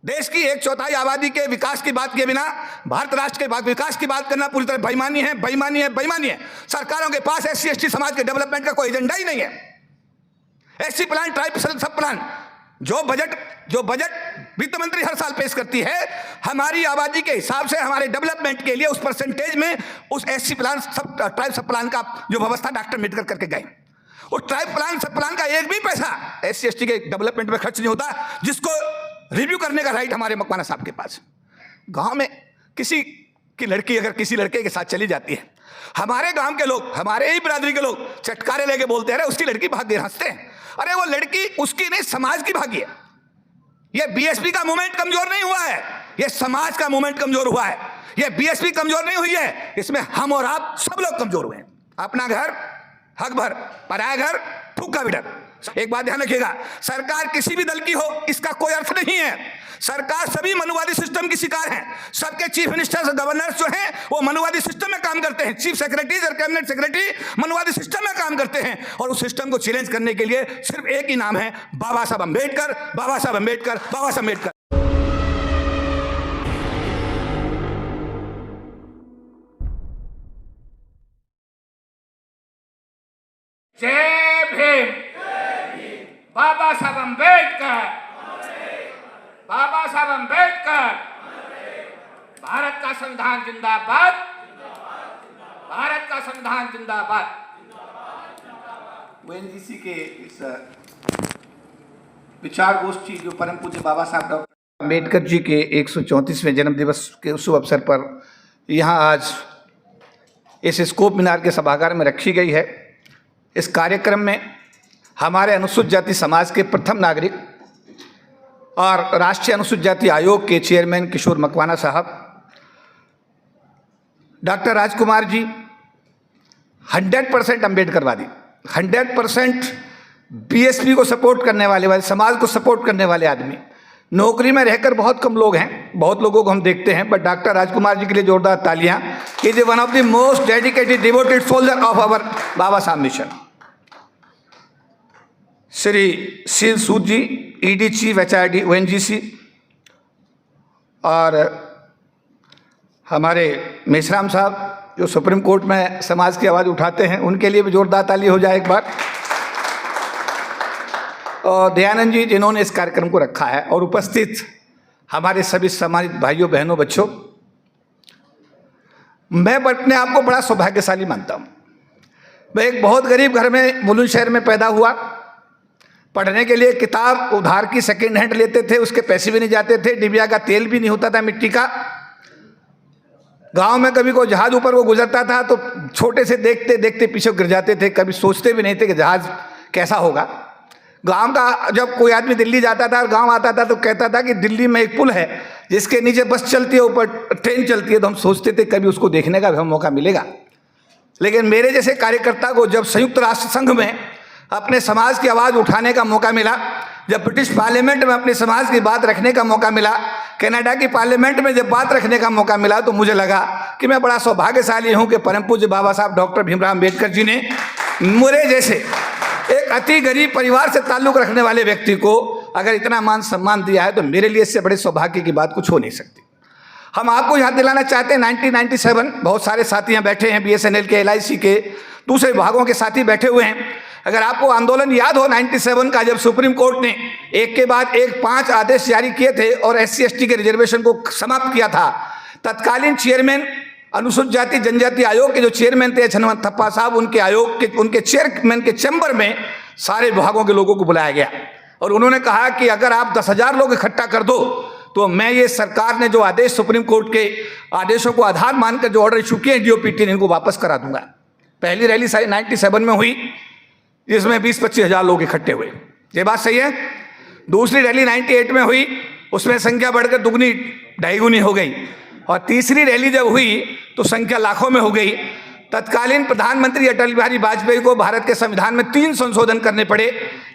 देश की 1/4 आबादी के विकास की बात किए बिना भारत राष्ट्र के विकास की बात करना पूरी तरह बेईमानी है, बेईमानी है, बेईमानी है। सरकारों के पास SC ST समाज के डेवलपमेंट का कोई एजेंडा ही नहीं है। SC प्लान, ट्राइब सब प्लान, जो बजट वित्त मंत्री हर साल पेश करती है, हमारी आबादी के हिसाब से हमारे डेवलपमेंट के लिए उस परसेंटेज में उस SC प्लान ट्राइब सब प्लान का जो व्यवस्था डॉक्टर अम्बेडकर करके गए, उस ट्राइब प्लान सब प्लान का एक भी पैसा SC ST के डेवलपमेंट में खर्च नहीं होता, जिसको रिव्यू करने का राइट हमारे मकवाना साहब के पास। गांव में किसी की लड़की अगर किसी लड़के के साथ चली जाती है, हमारे गांव के लोग, हमारे ही बिरादरी के लोग चटकारे लेके बोलते हैं, अरे उसकी लड़की भाग गई, हंसते हैं। अरे वो लड़की उसकी नहीं, समाज की भागी है। ये BSP का मूवमेंट कमजोर नहीं हुआ है, ये समाज का मूवमेंट कमजोर हुआ है। ये BSP कमजोर नहीं हुई है, इसमें हम और आप सब लोग कमजोर हुए हैं। अपना घर हक भर, पराया घर थूक का भी डर। एक बात ध्यान रखिएगा, सरकार किसी भी दल की हो इसका कोई अर्थ नहीं है। सरकार सभी मनुवादी सिस्टम की शिकार है। सबके चीफ मिनिस्टर्स, गवर्नर्स जो हैं वो मनुवादी सिस्टम में काम करते हैं। चीफ सेक्रेटरीज और कैबिनेट सेक्रेटरी मनुवादी सिस्टम में काम करते हैं, और उस सिस्टम को चैलेंज करने के लिए सिर्फ एक ही नाम है, बाबा साहब अम्बेडकर, बाबा साहब अम्बेडकर, बाबा साहब अम्बेडकर। जय भीम। बाबा साहब अम्बेडकर, बाबा साहब अम्बेडकर। भारत का संविधान जिंदाबाद, भारत का संविधान जिंदाबाद। ONGC के इस विचार गोष्ठी जो परम पूज्य बाबा साहब डॉक्टर अम्बेडकर जी के 134वें जन्म दिवस के शुभ अवसर पर यहाँ आज इस स्कोप मीनार के सभागार में रखी गई है। इस कार्यक्रम में हमारे अनुसूचित जाति समाज के प्रथम नागरिक और राष्ट्रीय अनुसूचित जाति आयोग के चेयरमैन किशोर मकवाना साहब, डॉक्टर राजकुमार जी 100% अम्बेडकरवादी, 100% BSP को सपोर्ट करने वाले समाज को सपोर्ट करने वाले आदमी। नौकरी में रहकर बहुत कम लोग हैं, बहुत लोगों को हम देखते हैं, बट डॉक्टर राजकुमार जी के लिए जोरदार तालियां। Is one of the most dedicated devoted soldier of our Baba Saheb mission. Shri Sheel Sood ji, ED chief HRD ONGC, और हमारे मेश्राम साहब जो सुप्रीम कोर्ट में समाज की आवाज़ उठाते हैं, उनके लिए भी जोरदार ताली हो जाए एक बार। और दयानंद जी जिन्होंने इस कार्यक्रम को रखा है, और उपस्थित हमारे सभी सम्मानित भाइयों बहनों बच्चों, मैं अपने आप को बड़ा सौभाग्यशाली मानता हूँ। मैं एक बहुत गरीब घर में बुलंदशहर में पैदा हुआ। पढ़ने के लिए किताब उधार की सेकेंड हैंड लेते थे, उसके पैसे भी नहीं जाते थे, डिबिया का तेल भी नहीं होता था मिट्टी का। गांव में कभी कोई जहाज ऊपर को गुजरता था तो छोटे से देखते देखते पीछे गिर जाते थे, कभी सोचते भी नहीं थे कि जहाज कैसा होगा। गांव का जब कोई आदमी दिल्ली जाता था और गांव आता था तो कहता था कि दिल्ली में एक पुल है जिसके नीचे बस चलती है, ऊपर ट्रेन चलती है, तो हम सोचते थे कभी उसको देखने का भी हम मौका मिलेगा। लेकिन मेरे जैसे कार्यकर्ता को जब संयुक्त राष्ट्र संघ में अपने समाज की आवाज़ उठाने का मौका मिला, जब ब्रिटिश पार्लियामेंट में अपने समाज की बात रखने का मौका मिला, कनाडा की पार्लियामेंट में जब बात रखने का मौका मिला, तो मुझे लगा कि मैं बड़ा सौभाग्यशाली हूं कि परम पूज्य बाबा साहब डॉक्टर भीमराव अम्बेडकर जी ने मेरे जैसे एक अति गरीब परिवार से ताल्लुक़ रखने वाले व्यक्ति को अगर इतना मान सम्मान दिया है, तो मेरे लिए इससे बड़े सौभाग्य की बात कुछ हो नहीं सकती। हम आपको याद दिलाना चाहते हैं 1997, बहुत सारे साथी यहाँ बैठे हैं, BSNL के, LIC के, दूसरे विभागों के साथी बैठे हुए हैं। अगर आपको आंदोलन याद हो 97 का, जब सुप्रीम कोर्ट ने एक के बाद एक 5 आदेश जारी किए थे और SC ST के रिजर्वेशन को समाप्त किया था, तत्कालीन चेयरमैन अनुसूचित जाति जनजाति आयोग के जो चेयरमैन थे हनुमंत थप्पा साहब, उनके आयोग के उनके चेयरमैन के चैम्बर में सारे विभागों के लोगों को बुलाया गया, और उन्होंने कहा कि अगर आप 10,000 लोग इकट्ठा कर दो तो मैं ये सरकार ने जो आदेश सुप्रीम कोर्ट के आदेशों को आधार मानकर जो ऑर्डर इशू किए DOPT ने, इनको वापस करा दूंगा। पहली रैली 97 में हुई जिसमें 20-25 हज़ार लोग इकट्ठे हुए, ये बात सही है। दूसरी रैली 98 में हुई, उसमें संख्या बढ़कर दुगनी ढाई गुनी हो गई, और तीसरी रैली जब हुई तो संख्या लाखों में हो गई। तत्कालीन प्रधानमंत्री अटल बिहारी वाजपेयी को भारत के संविधान में 3 संशोधन करने पड़े,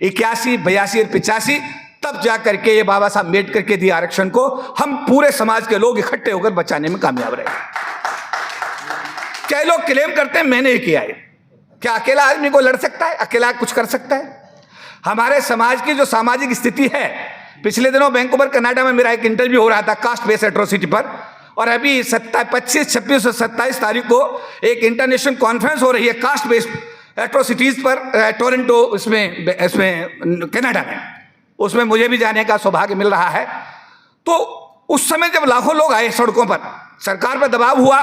81, 82 और 85, तब जा करके ये बाबा साहब अम्बेडकर के दिए आरक्षण को हम पूरे समाज के लोग इकट्ठे होकर बचाने में कामयाब रहे। कई लोग क्लेम करते हैं मैंने ही किया है। क्या अकेला आदमी को लड़ सकता है? अकेला कुछ कर सकता है? हमारे समाज की जो सामाजिक स्थिति है, पिछले दिनों वैंकूवर कनाडा में मेरा एक इंटरव्यू हो रहा था कास्ट बेस्ड एट्रोसिटी पर, और अभी 25, 26 और 27 तारीख को एक इंटरनेशनल कॉन्फ्रेंस हो रही है कास्ट बेस्ड एट्रोसिटीज़ पर टोरंटो इसमें कनाडा में। उसमें मुझे भी जाने का सौभाग्य मिल रहा है। तो उस समय जब लाखों लोग आए सड़कों पर, सरकार पर दबाव हुआ,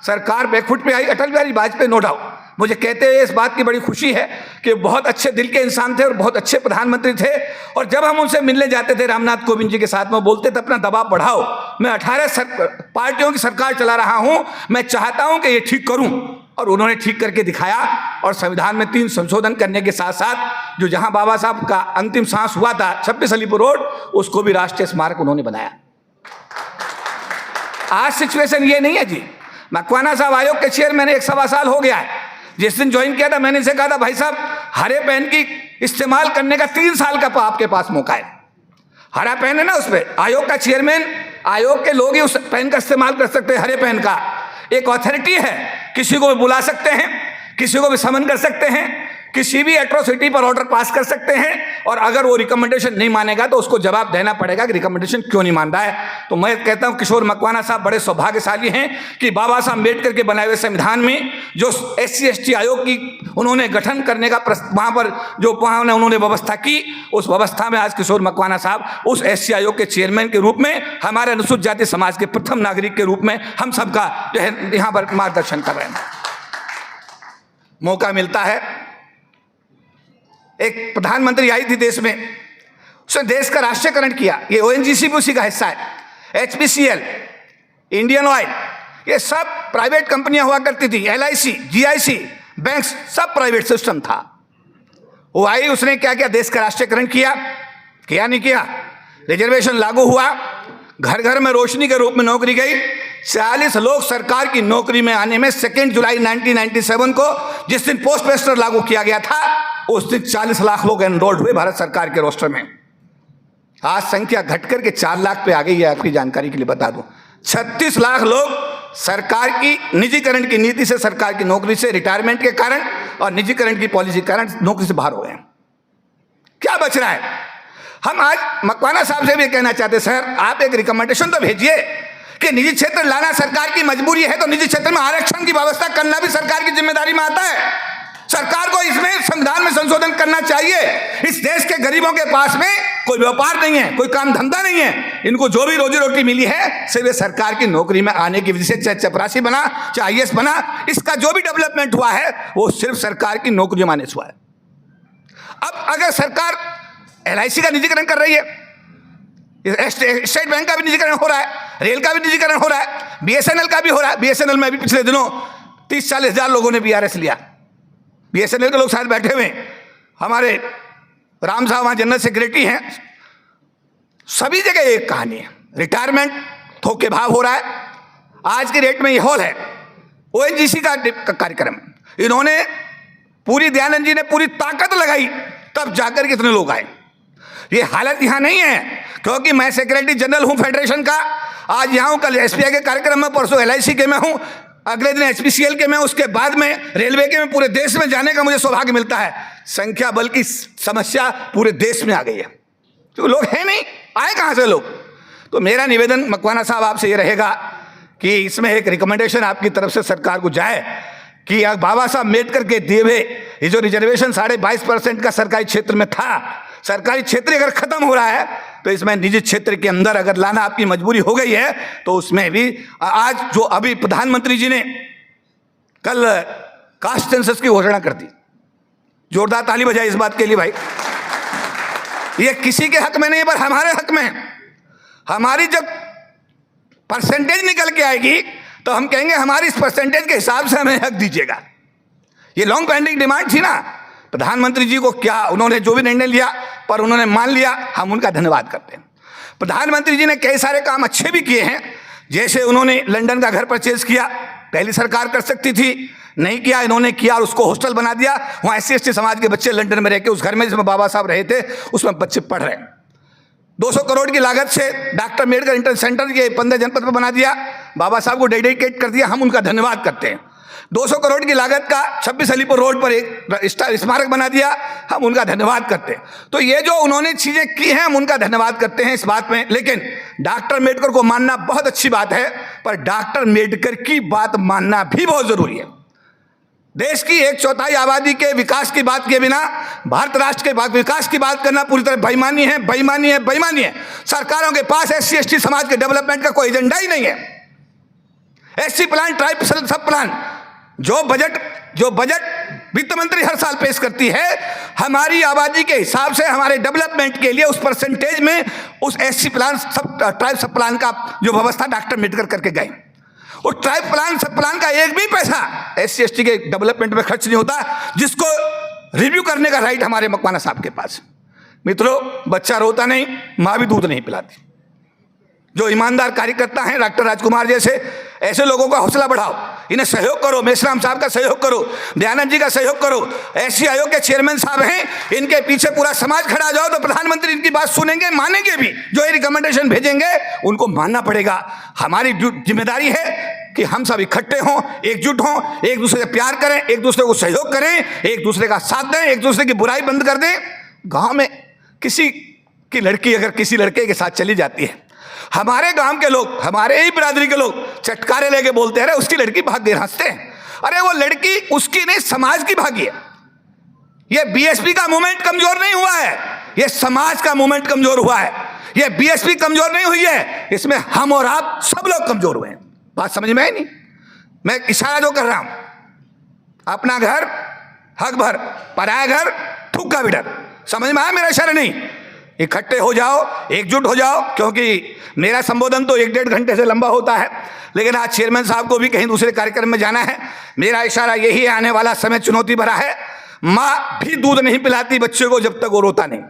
सरकार बैकफुट पे आई। अटल बिहारी वाजपेयी नो डाउट मुझे कहते हुए इस बात की बड़ी खुशी है कि बहुत अच्छे दिल के इंसान थे और बहुत अच्छे प्रधानमंत्री थे। और जब हम उनसे मिलने जाते थे रामनाथ कोविंद जी के साथ में, बोलते थे अपना दबाव बढ़ाओ, मैं 18 पार्टियों की सरकार चला रहा हूं, मैं चाहता हूं कि ये ठीक करूं। और उन्होंने ठीक करके दिखाया और संविधान में 3 संशोधन करने के साथ साथ जो जहां बाबा साहब का अंतिम सांस हुआ था 26 अलीपुर रोड, उसको भी राष्ट्रीय स्मारक उन्होंने बनाया। आज सिचुएशन ये नहीं है जी। मकवाना साहब आयोग के चेयरमैन 1.25 साल हो गया है। जिस दिन ज्वाइन किया था मैंने इसे कहा था भाई साहब हरे पेन की इस्तेमाल करने का 3 साल का आपके पास मौका है। हरा पेन है ना, उस पर आयोग का चेयरमैन, आयोग के लोग ही उस पेन का इस्तेमाल कर सकते हैं। हरे पेन का एक अथॉरिटी है, किसी को भी बुला सकते हैं, किसी को भी समन कर सकते हैं, किसी भी एट्रोसिटी पर ऑर्डर पास कर सकते हैं। और अगर वो रिकमेंडेशन नहीं मानेगा तो उसको जवाब देना पड़ेगा कि रिकमेंडेशन क्यों नहीं मान रहा है। तो मैं कहता हूं किशोर मकवाना साहब बड़े सौभाग्यशाली हैं कि बाबा साहब अम्बेडकर के बनाए हुए संविधान में जो SC/ST आयोग की उन्होंने गठन करने का वहां पर जो उन्होंने व्यवस्था की, उस व्यवस्था में आज किशोर मकवाना साहब उस SC आयोग के चेयरमैन के रूप में हमारे अनुसूचित जाति समाज के प्रथम नागरिक के रूप में हम सबका जो है यहाँ पर मार्गदर्शन कर रहे हैं। मौका मिलता है, एक प्रधानमंत्री आई थी देश में, उसने देश का राष्ट्रीयकरण किया। ये ONGC भी उसी का हिस्सा है। HPCL, इंडियन ऑयल, ये सब प्राइवेट कंपनियां हुआ करती थी। LIC, GIC, बैंक्स, सब प्राइवेट सिस्टम था। वो आई, उसने क्या किया, देश का राष्ट्रीयकरण किया नहीं किया? रिजर्वेशन लागू हुआ, घर घर में रोशनी के रूप में नौकरी गई। 40 लोग सरकार की नौकरी में आने में 2 जुलाई 1997 को जिस दिन पोस्ट मास्टर लागू किया गया था, उस दिन 40 लाख लोग एनरोल्ड हुए भारत सरकार के रोस्टर में। आज संख्या घटकर के 4 लाख पे आ गई है। आपकी जानकारी के लिए बता दूं, 36 लाख लोग सरकार की निजीकरण की नीति से, सरकार की नौकरी से, रिटायरमेंट के कारण और निजीकरण की पॉलिसी के कारण नौकरी से बाहर हो गए। क्या बच रहा है? हम आज मकवाना साहब से भी कहना चाहते हैं, सर आप एक रिकमेंडेशन तो भेजिए कि निजी क्षेत्र लाना सरकार की मजबूरी है, तो निजी क्षेत्र में आरक्षण की व्यवस्था करना भी सरकार की जिम्मेदारी में आता है। सरकार को इसमें संविधान में संशोधन करना चाहिए। इस देश के गरीबों के पास में कोई व्यापार नहीं है, कोई काम धंधा नहीं है, इनको जो भी रोजी रोटी मिली है सिर्फ सरकार की नौकरी में आने की वजह से, चाहे चपरासी बना, चाहे IAS बना, इसका जो भी डेवलपमेंट हुआ है वो सिर्फ सरकार की नौकरी में आने से हुआ है। अब अगर सरकार LIC का निजीकरण कर रही है, स्टेट बैंक का भी निजीकरण हो रहा है, रेल का भी निजीकरण हो रहा है, BSNL का भी हो रहा है। BSNL में भी पिछले दिनों 30-40 हजार लोगों ने BRS लिया। BSNL के लोग साथ बैठे हुए, हमारे राम साहब वहाँ जनरल सेक्रेटरी हैं। सभी जगह एक कहानी है, रिटायरमेंट थोक के भाव हो रहा है। आज के रेट में ये हॉल है, ONGC का कार्यक्रम, इन्होंने पूरी, दयानंद जी ने पूरी ताकत लगाई, तब जाकर कितने लोग आए। ये हालत यहाँ नहीं है क्योंकि मैं सेक्रेटरी जनरल हूँ फेडरेशन का, आज यहाँ हूँ, कल SBI के कार्यक्रम में, परसों LIC के में हूँ, अगले दिन HPCL के में, उसके बाद में रेलवे के में, पूरे देश में जाने का मुझे सौभाग्य मिलता है। संख्या बल्कि समस्या पूरे देश में आ गई है, तो लोग हैं नहीं, आए कहाँ से लोग? तो मेरा निवेदन मकवाना साहब आपसे ये रहेगा कि इसमें एक रिकमेंडेशन आपकी तरफ से सरकार को जाए कि बाबा साहब अम्बेडकर के दिए हुए ये जो रिजर्वेशन 22.5% का सरकारी क्षेत्र में था, सरकारी क्षेत्र अगर खत्म हो रहा है तो इसमें निजी क्षेत्र के अंदर अगर लाना आपकी मजबूरी हो गई है, तो उसमें भी आज जो अभी प्रधानमंत्री जी ने कल कास्ट सेंसस की घोषणा कर दी, जोरदार ताली बजाई इस बात के लिए भाई। ये किसी के हक में नहीं पर हमारे हक में है। हमारी जब परसेंटेज निकल के आएगी तो हम कहेंगे हमारी इस परसेंटेज के हिसाब से हमें हक दीजिएगा। ये लॉन्ग पेंडिंग डिमांड थी ना, प्रधानमंत्री जी को क्या, उन्होंने जो भी निर्णय लिया पर उन्होंने मान लिया, हम उनका धन्यवाद करते हैं। प्रधानमंत्री जी ने कई सारे काम अच्छे भी किए हैं, जैसे उन्होंने लंदन का घर परचेज किया, पहली सरकार कर सकती थी, नहीं किया, इन्होंने किया और उसको हॉस्टल बना दिया। वहाँ SC/ST समाज के बच्चे लंदन में रह के उस घर में जिसमें बाबा साहब रहे थे उसमें बच्चे पढ़ रहे हैं। 200 करोड़ की लागत से डॉक्टर अम्बेडकर इंटरनेशनल सेंटर ये 15 जनपद पर बना दिया, बाबा साहब को डेडिकेट कर दिया, हम उनका धन्यवाद करते हैं। 200 करोड़ की लागत का 26 अलीपुर रोड पर एक स्मारक बना दिया, हम उनका धन्यवाद करते हैं। तो ये जो उन्होंने चीजें की हैं हम उनका धन्यवाद करते हैं इस बात में। लेकिन डॉक्टर अम्बेडकर को मानना बहुत अच्छी बात है, पर डॉक्टर अम्बेडकर की बात मानना भी बहुत जरूरी है। देश की 1/4 आबादी के विकास की बात के बिना भारत राष्ट्र के विकास की बात करना पूरी तरह बेईमानी है, बेईमानी है, बेईमानी है। सरकारों के पास SC ST समाज के डेवलपमेंट का कोई एजेंडा ही नहीं है। SC प्लान, ट्राइब सब प्लान, जो बजट वित्त मंत्री हर साल पेश करती है, हमारी आबादी के हिसाब से हमारे डेवलपमेंट के लिए उस परसेंटेज में उस SC प्लान ट्राइब सब प्लान का जो व्यवस्था डॉक्टर अम्बेडकर करके गए, उस ट्राइब प्लान सब प्लान का एक भी पैसा SC ST के डेवलपमेंट में खर्च नहीं होता, जिसको रिव्यू करने का राइट हमारे मकवाना साहब के पास। मित्रों, बच्चा रोता नहीं, माँ भी दूध नहीं पिलाती। जो ईमानदार कार्यकर्ता हैं डॉक्टर राजकुमार जैसे, ऐसे लोगों का हौसला बढ़ाओ, इन्हें सहयोग करो, मेश्राम साहब का सहयोग करो, दयानंद जी का सहयोग करो। SC आयोग के चेयरमैन साहब हैं, इनके पीछे पूरा समाज खड़ा जाओ तो प्रधानमंत्री इनकी बात सुनेंगे, मानेंगे भी। जो ये रिकमेंडेशन भेजेंगे उनको मानना पड़ेगा। हमारी जिम्मेदारी है कि हम सब इकट्ठे हों, एकजुट हों, एक दूसरे से प्यार करें, एक दूसरे को सहयोग करें, एक दूसरे का साथ दें, एक दूसरे की बुराई बंद कर दें। गाँव में किसी की लड़की अगर किसी लड़के के साथ चली जाती है, हमारे गांव के लोग, हमारे ही बिरादरी के लोग चटकारे लेके बोलते हैं, उसकी लड़की भाग गई, हंसते हैं। अरे वो लड़की उसकी नहीं, समाज की भागी है। ये BSP का मूवमेंट कमजोर नहीं हुआ है, ये समाज का मूवमेंट कमजोर हुआ है। ये BSP कमजोर नहीं हुई है, इसमें हम और आप सब लोग कमजोर हुए हैं। बात समझ में आई नहीं? मैं इशारा जो कर रहा हूं, अपना घर हक भर, पराया घर थूक का भी डर। समझ में आया मेरा इशारा? नहीं, इकट्ठे हो जाओ, एकजुट हो जाओ। क्योंकि मेरा संबोधन तो 1-1.5 घंटे से लंबा होता है, लेकिन आज चेयरमैन साहब को भी कहीं दूसरे कार्यक्रम में जाना है। मेरा इशारा यही है, आने वाला समय चुनौती भरा है। माँ भी दूध नहीं पिलाती बच्चे को जब तक वो रोता नहीं।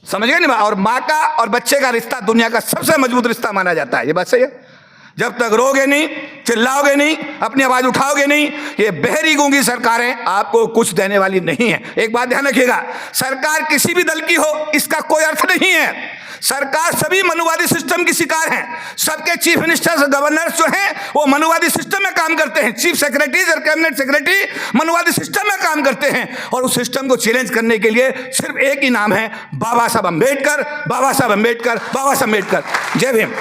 समझ गए नहीं? और माँ का और बच्चे का रिश्ता दुनिया का सबसे मजबूत रिश्ता माना जाता है। ये बात सही है? जब तक रोगे नहीं, चिल्लाओगे नहीं, अपनी आवाज उठाओगे नहीं, ये बहरी गूंगी सरकारें आपको कुछ देने वाली नहीं है। एक बात ध्यान रखिएगा, सरकार किसी भी दल की हो इसका कोई अर्थ नहीं है। सरकार सभी मनुवादी सिस्टम की शिकार है। सबके चीफ मिनिस्टर्स, गवर्नर्स जो हैं वो मनुवादी सिस्टम में काम करते हैं। चीफ सेक्रेटरीज और कैबिनेट सेक्रेटरी मनुवादी सिस्टम में काम करते हैं। और उस सिस्टम को चैलेंज करने के लिए सिर्फ एक ही नाम है, बाबा साहब अम्बेडकर, बाबा साहब अम्बेडकर, बाबा साहब अम्बेडकर। जय भीम।